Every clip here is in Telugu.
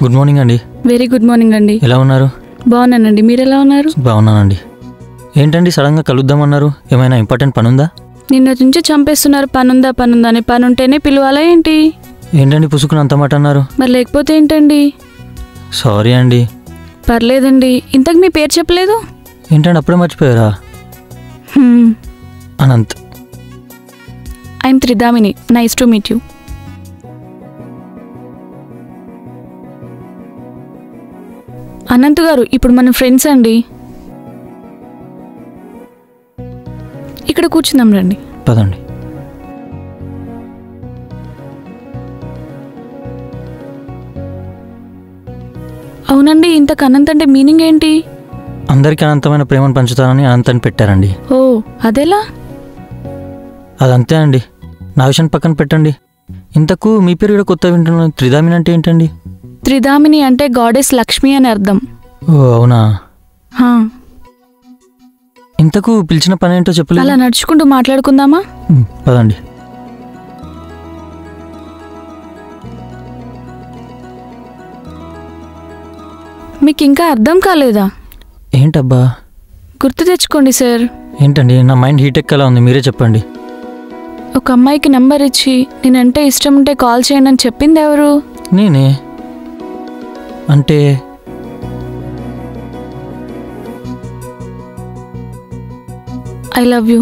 గుడ్ మార్నింగ్ అండి. వెరీ గుడ్ మార్నింగ్ అండి. ఎలా ఉన్నారు? బాగున్నానండి, మీరు ఎలా ఉన్నారు? బాగున్నానండి. ఏంటండి సడన్గా కలుద్దామన్నారు? ఏమైనా ఇంపార్టెంట్ పని ఉందా? నిన్న నుంచి చంపేస్తున్నారు. పనుందా అని. పని ఉంటేనే పిలవాలా ఏంటి? ఏంటండి పుసుకుని అంత మాట అన్నారు? మరి లేకపోతే ఏంటండి? సారీ అండి. పర్లేదండి. ఇంతకు మీ పేరు చెప్పలేదు. ఏంటండి అప్పుడే మర్చిపోయారా? Anant. I'm Tridamini. Nice to meet you. Anant garu, ఇప్పుడు మన ఫ్రెండ్స్ అండి. ఇక్కడ కూర్చుందాం రండి. పదండి. అవునండి, ఇంతకు అనంత్ అంటే మీనింగ్ ఏంటి? అందరికీ అనంతమైన ప్రేమను పంచుతానని అనంత్ అని పెట్టారండి. ఓ, అదెలా? అదంతే అండి. నా విషయం పక్కన పెట్టండి. ఇంతకు మీ పేరు కూడా కొత్త వింటున్నాను. త్రిదామిని అంటే ఏంటండి? త్రిదామిని అంటే గాడెస్ లక్ష్మి అని అర్థం. ఓ అవునా? ఇంతకు పిలిచిన పని ఏంటో చెప్పలేదు. అలా నడుచుకుంటూ మాట్లాడుకుందామా? పదండి. మీకు ఇంకా అర్థం కాలేదా? ఏంటబ్బా? గుర్తు తెచ్చుకోండి సార్. ఏంటండి నా మైండ్ హీట్ ఎక్కలా ఉంది, మీరే చెప్పండి. ఒక అమ్మాయికి నంబర్ ఇచ్చి నేనంటే ఇష్టం ఉంటే కాల్ చేయండి అని చెప్పింది ఎవరు? నేనే. అంటే ఐ లవ్ యూ.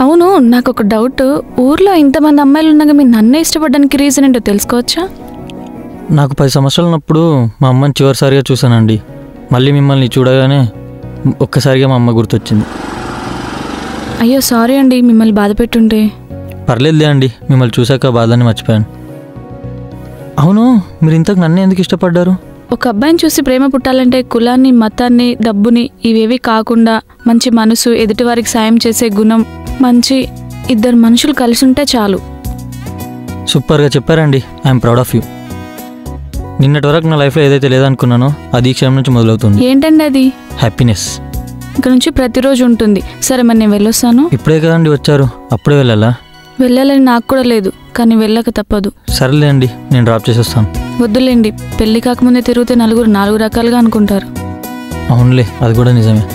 అవును, నాకు ఒక డౌట్. ఊర్లో ఇంతమంది అమ్మాయిలు ఉన్నాక మీరు నన్నే ఇష్టపడడానికి రీజన్ ఏంటో తెలుసుకోవచ్చా? నాకు 10 సంవత్సరాలు ఉన్నప్పుడు మా అమ్మని చివరిసారిగా చూశానండి. మళ్ళీ మిమ్మల్ని చూడగానే ఒక్కసారిగా మా అమ్మ గుర్తొచ్చింది. అయ్యో సారీ అండి, మిమ్మల్ని బాధ పెట్టుంటే. పర్లేదులే అండి, మిమ్మల్ని చూశాక బాధని మర్చిపోయాను. అవును, మీరు ఇంతకు నన్ను ఎందుకు ఇష్టపడ్డారు? ఒక అబ్బాయిని చూసి ప్రేమ పుట్టాలంటే కులాన్ని, మతాన్ని, డబ్బుని ఇవేవి కాకుండా మంచి మనసు, ఎదుటివారికి సాయం చేసే గుణం, మంచి ఇద్దరు మనుషులు కలిసి ఉంటే చాలు. సూపర్గా చెప్పారండి. I'm proud of you. నిన్నటి వరకు నా లైఫ్లో ఏదైతే లేదనుకున్నానో అది ఈ క్షణం నుంచి మొదలవుతుంది. ఏంటండి అది? హ్యాపీనెస్. ఇక్కడ నుంచి ప్రతిరోజు ఉంటుంది. సరే మరి నేను వెళ్ళొస్తాను. ఇప్పుడే కదండి వచ్చారు, అప్పుడే వెళ్ళాలా? వెళ్ళాలని నాకు కూడా లేదు, కానీ వెళ్ళక తప్పదు. సరేలే అండి, నేను డ్రాప్ చేసి వస్తాను. వద్దులేండి, పెళ్లి కాకముందే తిరిగితే నలుగురు 4 రకాలుగా అనుకుంటారు. అవునులే, అది కూడా నిజమే.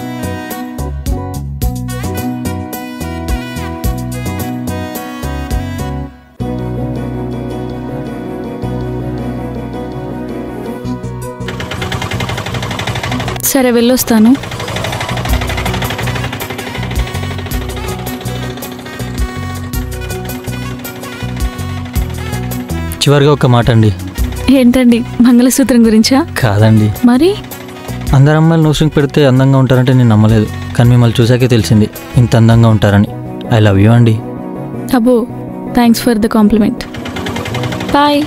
సరే వెళ్ళొస్తాను. చివరిగా ఒక మాట అండి. ఏంటండి? మంగళసూత్రం గురించా? కాదండి. మరి అందరు అమ్మాయిలు నోస్ రింగ్ పెడితే అందంగా ఉంటారంటే నేను నమ్మలేదు, కానీ మిమ్మల్ని చూసాకే తెలిసింది ఇంత అందంగా ఉంటారని. ఐ లవ్ యూ అండి. అబ్బో, thanks for the compliment. Bye.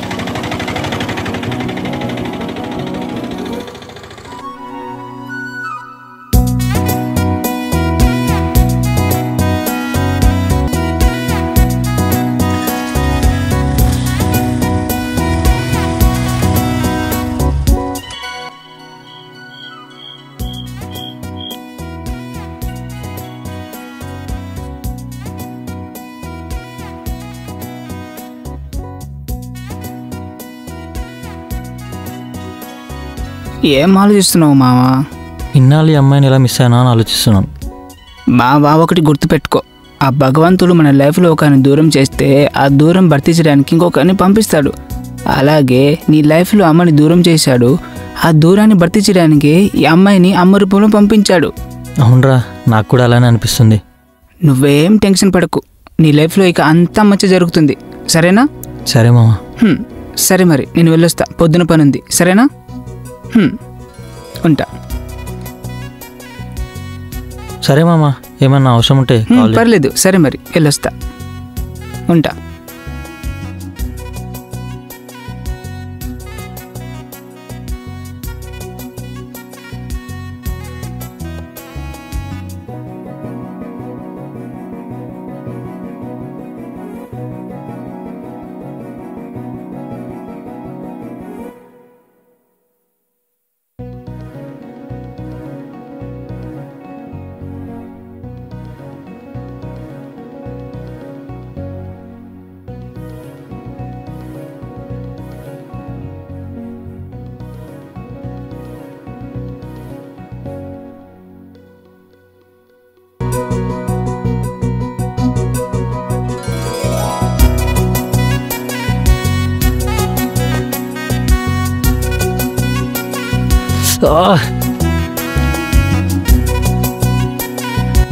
ఏం ఆలోచిస్తున్నావు మావా? ఇన్నాళ్ళు ఈ అమ్మాయిని ఎలా మిస్ అయినా అని ఆలోచిస్తున్నాను. బావా, ఒకటి గుర్తుపెట్టుకో, ఆ భగవంతుడు మన లైఫ్లో ఒకరిని దూరం చేస్తే ఆ దూరం భర్తీ చేయడానికి ఇంకొకరిని పంపిస్తాడు. అలాగే నీ లైఫ్లో అమ్మని దూరం చేశాడు, ఆ దూరాన్ని భర్తీ చేయడానికి ఈ అమ్మాయిని అమ్మ రూపంలో పంపించాడు. అవునరా, నాకు కూడా అలానే అనిపిస్తుంది. నువ్వేం టెన్షన్ పడకు, నీ లైఫ్లో ఇక అంతా మంచి జరుగుతుంది. సరేనా? సరే మామ. సరే మరి నేను వెళ్ళొస్తా, పొద్దున పని ఉంది. సరేనా? ఉంటా. సరే మామ, ఏమన్నా అవసరం ఉంటే పర్లేదు. సరే మరి వెళ్ళొస్తా, ఉంటా.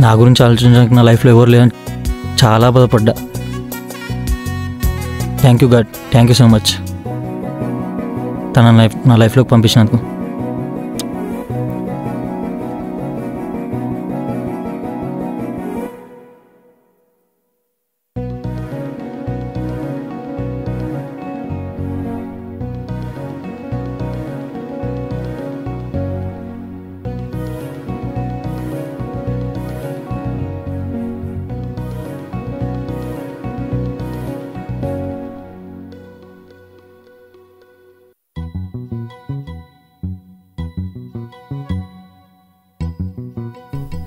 నా గురించి ఆలోచించడానికి నా లైఫ్లో ఎవరు లేదని చాలా బాధపడ్డా. Thank you God, thank you so much తన నా లైఫ్లోకి పంపించినందుకు.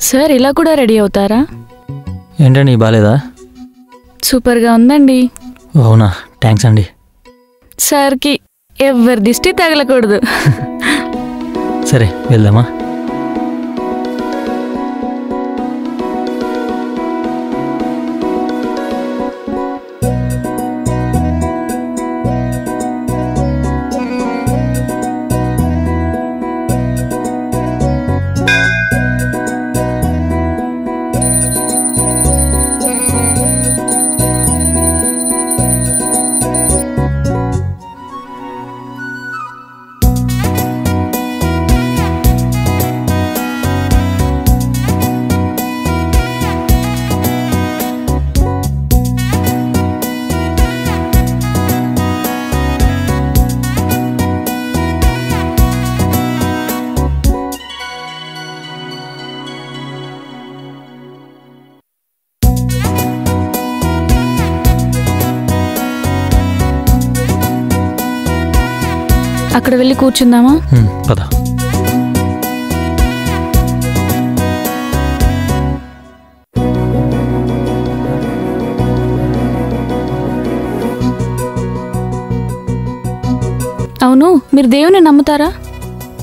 సార్ ఇలా కూడా రెడీ అవుతారా? ఏంటండి బాగాలేదా? సూపర్గా ఉందండి. అవునా, థ్యాంక్స్ అండి. సార్కి ఎవరి దిష్టి తగలకూడదు. సరే వెళ్దామా? అక్కడ వెళ్ళి కూర్చుందామా? పద. అవును, మీరు దేవుని నమ్ముతారా?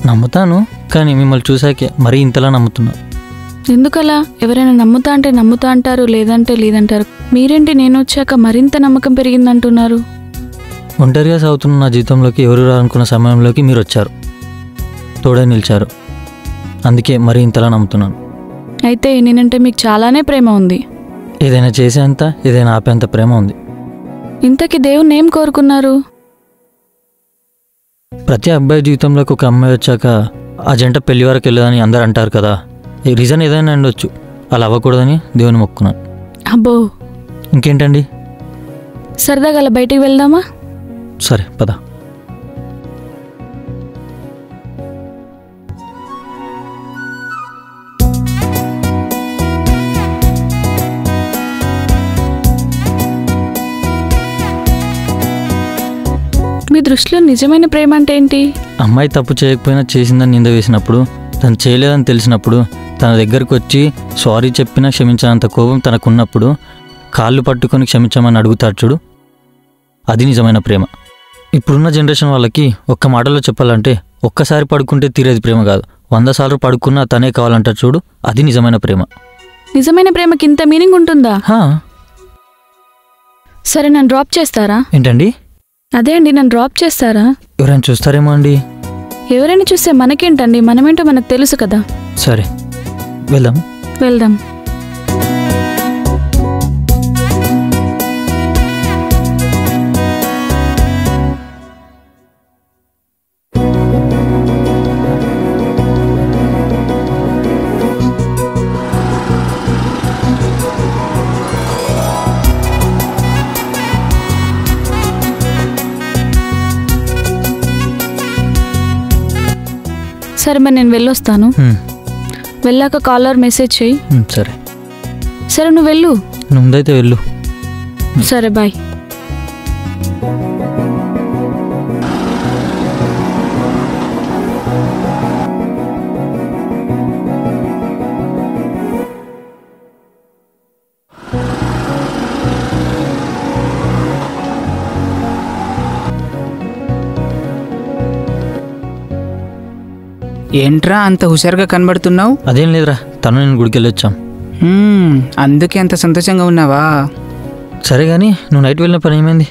నమ్ముతాను, కానీ మిమ్మల్ని చూసాకే మరీ ఇంతలా నమ్ముతున్నా. ఎందుకలా? ఎవరైనా నమ్ముతా అంటే నమ్ముతా అంటారు, లేదంటే లేదంటారు. మీరేంటి నేను వచ్చాక మరింత నమ్మకం పెరిగిందంటున్నారు? ఒంటరిగా సాగుతున్న నా జీవితంలోకి ఎవరు రానుకున్న సమయంలోకి మీరు వచ్చారు, తోడే నిలిచారు. అందుకే మరీ ఇంతలా నమ్ముతున్నాను. అయితే నేనంటే మీకు చాలానే ప్రేమ ఉంది. ఏదైనా చేసేంత, ఏదైనా ఆపేంత ప్రేమ ఉంది. ఇంతకీ దేవుణ్ణి ఏం కోరుకున్నారు? ప్రతి అబ్బాయి జీవితంలోకి ఒక అమ్మాయి వచ్చాక ఆ జంట పెళ్లి వరకు వెళ్ళదని అందరు అంటారు కదా. ఈ రీజన్ ఏదైనా ఉండొచ్చు, అలా అవ్వకూడదని దేవుని మొక్కున్నాను. అబ్బో, ఇంకేంటండి? సరదాగా అలా బయటికి వెళ్దామా? సరే పద. మీ దృష్టిలో నిజమైన ప్రేమ అంటే ఏంటి? అమ్మాయి తప్పు చేయకపోయినా చేసిందని నింద వేసినప్పుడు, తను చేయలేదని తెలిసినప్పుడు, తన దగ్గరకు వచ్చి సారీ చెప్పినా క్షమించినంత కోపం తనకున్నప్పుడు కాళ్ళు పట్టుకొని క్షమించమని అడుగుతాడు చూడు, అది నిజమైన ప్రేమ. ఇప్పుడున్న జనరేషన్ వాళ్ళకి ఒక్క మాటలో చెప్పాలంటే, ఒక్కసారి పడుకుంటే తీరేది ప్రేమ కాదు, 100 సార్లు పడుకున్నా తనే కావాలంటారు చూడు, అది నిజమైన ప్రేమ. నిజమైన ప్రేమకి ఇంత మీనింగ్ ఉంటుందా? సరే, నన్ను డ్రాప్ చేస్తారా? ఏంటండి? అదే అండి, నన్ను డ్రాప్ చేస్తారా? ఎవరైనా చూస్తారేమో అండి. ఎవరైనా చూస్తే మనకేంటండి, మనమేంటో మనకు తెలుసు కదా. సరే వెళ్దాం. వెళ్దాం. సరే మరి నేను వెళ్ళొస్తాను. వెళ్ళాక కాలర్ మెసేజ్ చెయ్యి. సరే. సరే నువ్వు వెళ్ళు. ముందైతే వెళ్ళు. సరే బాయ్. ఏంట్రా అంత హుషారుగా కనబడుతున్నావు? అదేం లేదురా, తను నేను గుడికి వెళ్ళొచ్చాం. అందుకే అంత సంతోషంగా ఉన్నావా? సరే కానీ నువ్వు నైట్ వెళ్ళిన పని ఏమైంది?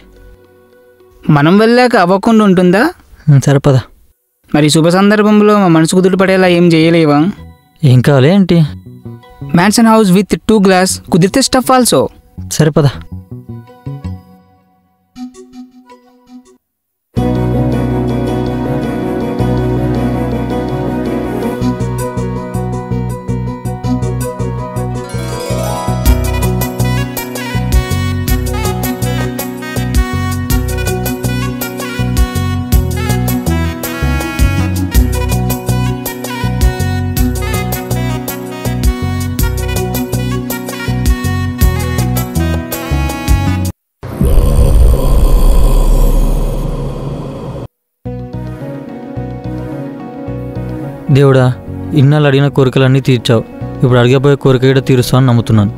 మనం వెళ్ళాక అవ్వకుండా ఉంటుందా? సరే పద. మరి శుభ సందర్భంలో మా మనసు కుదుటపడేలా ఏం చేయలేవా? ఏం కావాలి ఏంటి? మ్యాన్షన్ హౌస్ విత్ 2 గ్లాస్, కుదిరితే స్టఫ్ ఆల్సో. సరే పద. దేవుడా, ఇన్నాళ్ళు అడిగిన కోరికలన్నీ తీర్చావు. ఇప్పుడు అడిగపోయే కోరిక కూడా తీరుస్తావని నమ్ముతున్నాను.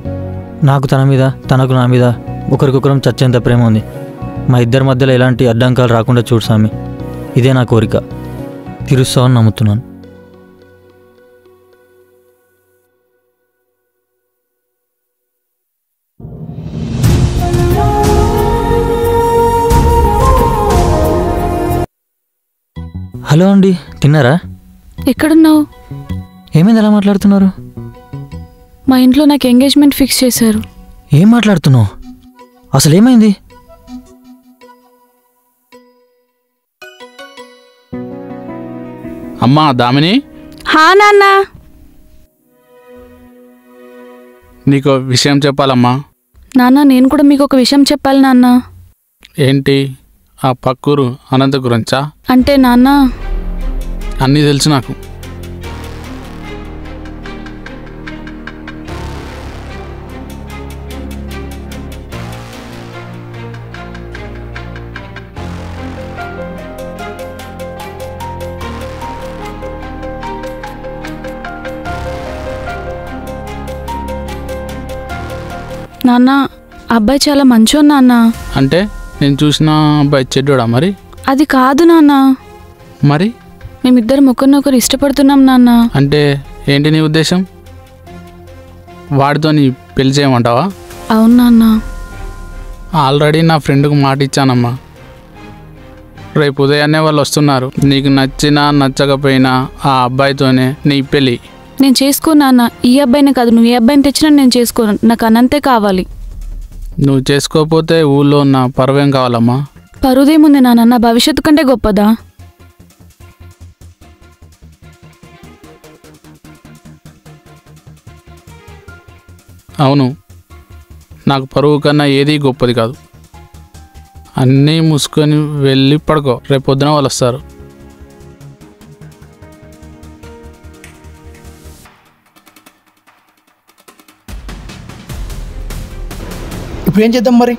నాకు తన మీద, తనకు నా మీద ఒకరికొకరం చచ్చేంత ప్రేమ ఉంది. మా ఇద్దరి మధ్యలో ఎలాంటి అడ్డంకాలు రాకుండా చూడు స్వామి. ఇదే నా కోరిక, తీరుస్తావని నమ్ముతున్నాను. హలో అండి, తిన్నారా? ఎక్కడున్నావు? ఏమైంది ఎలా మాట్లాడుతున్నారు? మా ఇంట్లో నాకు ఎంగేజ్మెంట్ ఫిక్స్ చేశారు. ఏం మాట్లాడుతున్నావు? అసలు ఏమైంది? అమ్మా దామిని, హా నాన్న. నీకు విషయం చెప్పాలమ్మా. నాన్న, నేను కూడా మీకు ఒక విషయం చెప్పాలి నాన్న. ఏంటి? ఆ పక్కూరు అనంత గురించా? అంటే నాన్న, అన్నీ తెలుసు నాకు. నాన్న, అబ్బాయి చాలా మంచోడు నాన్న. అంటే నేను చూసిన అబ్బాయి చెడ్డోడా మరి? అది కాదు నాన్న, మరి మేమిద్దరం ఒకరినొకరు ఇష్టపడుతున్నాం నాన్న. అంటే ఏంటి నీ ఉద్దేశం? వాడితో నీ పెళ్లి చేయమంటావా? అవును నాన్న. ఆల్రెడీ నా ఫ్రెండ్కు మాట ఇచ్చానమ్మా. రేపు ఉదయాన్నే వాళ్ళు వస్తున్నారు. నీకు నచ్చినా నచ్చకపోయినా ఆ అబ్బాయితోనే నీ పెళ్ళి. నేను చేసుకోను నాన్న. ఈ అబ్బాయినే కాదు, నువ్వు ఏ అబ్బాయిని తెచ్చినా నేను చేసుకోను. నాకు అనంతే కావాలి. నువ్వు చేసుకోకపోతే ఊళ్ళో ఉన్న పరువేం కావాలమ్మా? పరుదేముంది నాన్న, నా భవిష్యత్తు కంటే గొప్పదా? అవును, నాకు పరువు కన్నా ఏదీ గొప్పది కాదు. అన్నీ మూసుకొని వెళ్ళి పడుకో, రేపు పొద్దున వాళ్ళు వస్తారు. ఇప్పుడు ఏం చేద్దాం మరి?